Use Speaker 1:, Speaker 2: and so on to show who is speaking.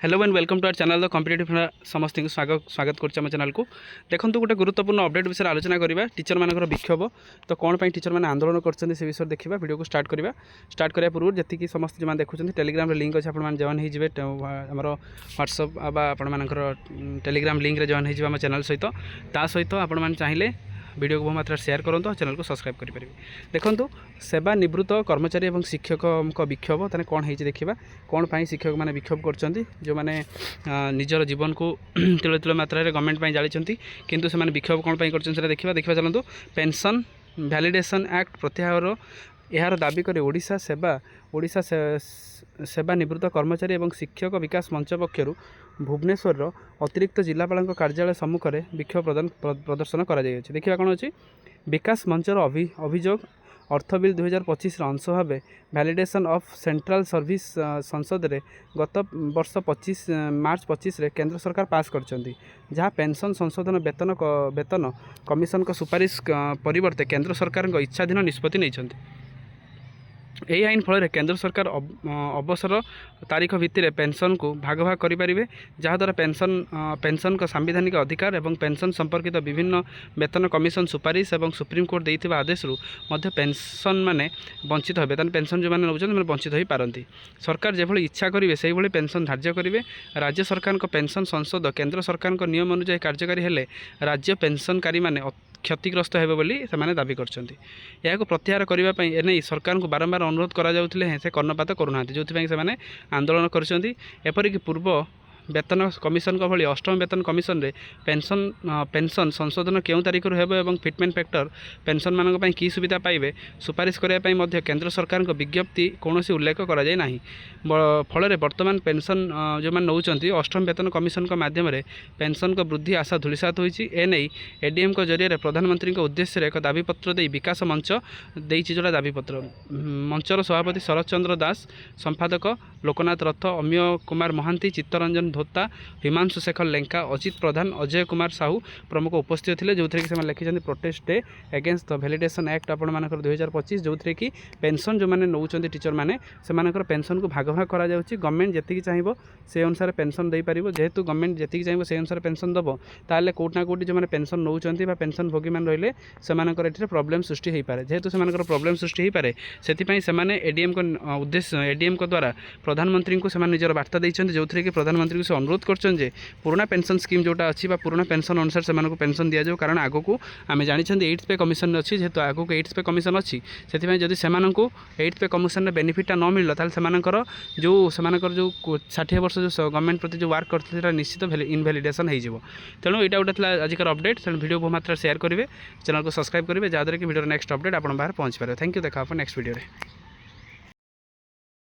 Speaker 1: Hello and welcome to our channel the competitive समस्त स्वागत कर चैनल को देखो गोटे गुरुत्वपूर्ण अपडेट विषय आलोचना करवा टीचर मान विक्षोभ तो कौन पर टीचर मैंने आंदोलन कर विषय देखा वीडियो को स्टार्ट करने पूर्व जी समस्त जो देखुं टेलीग्राम रे लिंक अच्छे आप जॉइन होइए आम व्हाट्सअप आपर टेलीग्राम लिंक रे जॉइन हो चैनल सहित आपण चाहिए वीडियो को बहुत मात्रा शेयर करूँ चैनल को सब्सक्राइब करेंगे। देखो सेवा निवृत्त कर्मचारी और शिक्षक विक्षोभ तेज कौन हो देखा कौन पर शिक्षक मैंने विक्षोभ कर जो मैंने निजर जीवन को तिल तिल मात्रा गवर्नमेंट जाली किंतु से विक्षोभ कौन पर देखा देखा चलते पेंशन वैलिडेशन एक्ट प्रत्याहार यार दाबी कर ओडिशा सेवा निवृत्त कर्मचारी और शिक्षक विकास मंच पक्षर भुवनेश्वर अतिरिक्त जिलापाल कार्यालय सम्मुख में विक्षोभ प्रदर्शन कर देखा कौन अच्छी विकास मंचर अभियोग अर्थ बिल 2025 अंश भाव वैलिडेशन ऑफ सेंट्रल सर्विस संसद रे गत वर्ष 25 मार्च 25 रे केंद्र सरकार पास करछंती जहाँ पेंशन संशोधन वेतन कमिशन को सुपारिश परिवर्ते केंद्र सरकार इच्छाधीन निष्पत्ति नहीं यही आईन फल केंद्र सरकार अवसर तारीख भित्तिर पेंशन को भाग भाग करें जहाद्वारा पेंशन का सांविधानिक अधिकार और पेंशन संपर्कित विभिन्न वेतन कमिशन सुपारिश और सुप्रीमकोर्ट देइथिबा आदेश मध्य पेंशन माने वंचित होबे पेंशन जो मैंने नौकरी वंचित हो पारती सरकार जो इच्छा करेंगे से भाई पेंशन धार्य करेंगे राज्य सरकार पेंशन संसद केंद्र सरकार नियम अनुसार कार्यकारी हेले राज्य पेंशनकारी माने क्षतिग्रस्त हेबे बोली से दाबी करछंती या प्रत्याहार करने एने सरकार को बारंबार अनुरोध करा जाउथिले से कर्णपात करूना जो से आंदोलन करछंती एपरिक पूर्व वेतन कमिशन भली अष्टम वेतन कमिशन रे पेंशन संशोधन केउं तारीख हेबो फिटमेंट फैक्टर पेंशन मानक पई की सुविधा पाइबे सुपारिश करने पई मध्य केंद्र सरकार विज्ञप्ति कौन उल्लेख करा जाय नाही फल वर्तमान पेंशन जो मैंने नौकरी अष्टम वेतन कमिशन माध्यम पेंशन को वृद्धि आशा धूलिसात होती एने एडीएम को जरिए प्रधानमंत्री उद्देश्य एक दाबीपत्र दे विकास मंच देइछि जोड़ा दाबीपत्र मंचर सभापति शरद चंद्र दास संपादक लोकनाथ रथ अमीय कुमार महांती चित्तरंजन धोता हिमांशु शेखर लेंका अजित प्रधान अजय कुमार साहू प्रमुख उपस्थित थे जो थी लिखिं protest day against the validation act of 2025 जो थी कि पेंशन जो मैंने नौकरी टीचर मैंने से पेंशन को भाग भाग करा गवर्नमेंट जी चाहिए से अनुसार पेंशन दे पार जेहेतु गवर्नमेंट जी चाहिए से अनुसार पेंशन दब ताले कोटना कोटी जो मैंने पेंशन नौकरी पेंशन भोगी मैंने रही से प्रोब्लेम सृष्टि हो पाए जेहेतु से प्रोब्लेम सृष्टि हो पाए से एडीएम को उद्देश्य एडीएम को द्वारा प्रधानमंत्री को निजर वार्ता देते जो थी कि प्रधानमंत्री से अनुरोध कर पुराना पेंशन स्कीम जोटा अच्छी पुराना पेंशन अनुसार से पेंशन दि जाऊ कारण आग को आम जानते 8th पे कमिशन अच्छी जेहेतु आग को 8th पे कमिशन अच्छी से जब से 8th पे कमिशन बेनिफिटा न मिलला जो 60 वर्ष जो गवर्नमेंट प्रति जो वर्क करते निश्चित इनवैलिडेशन हो तेणु यहाँ गोटे आजिकार अपडेट तेणु वीडियो बहुत मात्रा शेयर करेंगे चैनल को सब्सक्राइब करेंगे जहाँद्वारा कि वीडियो नेक्स्ट अपडेट आप बाहर पहुँच पारे। थैंक यू देखा नेक्स्ट वीडियो।